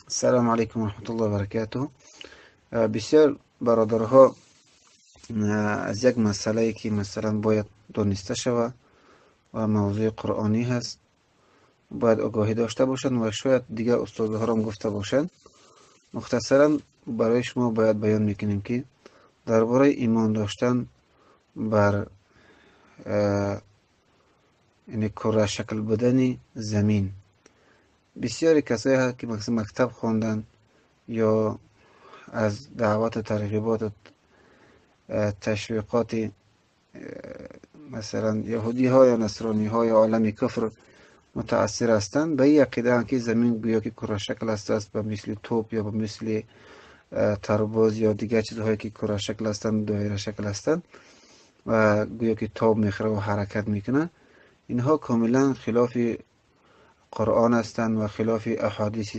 السلام علیکم و رحمت الله و برکاته. بسیار برادرها، از یک مسئله که مثلا باید دانسته شود و موضوع قرآنی هست باید آگاهی داشته باشند و شاید دیگه استادها هم گفته باشند. مختصرا برای شما باید بیان میکنیم که درباره ایمان داشتن بر یعنی کره شکل بدن زمین. بسیاری کسایی هست که مثلا مکتب خواندن یا از دعوت و ترغیبات تشویقات مثلا یهودی ها یا نصرانی ها یا عالم کفر متأثر هستند، به این عقیده که زمین گویا که کره شکل است به مثل توپ یا به مثل ترباز یا دیگر چیزهایی که کره شکل هستند، دایره شکل هستند و گویا که تاب میخوره و حرکت میکنه. اینها کاملا خلاف قرآن هستند و خلاف احادیث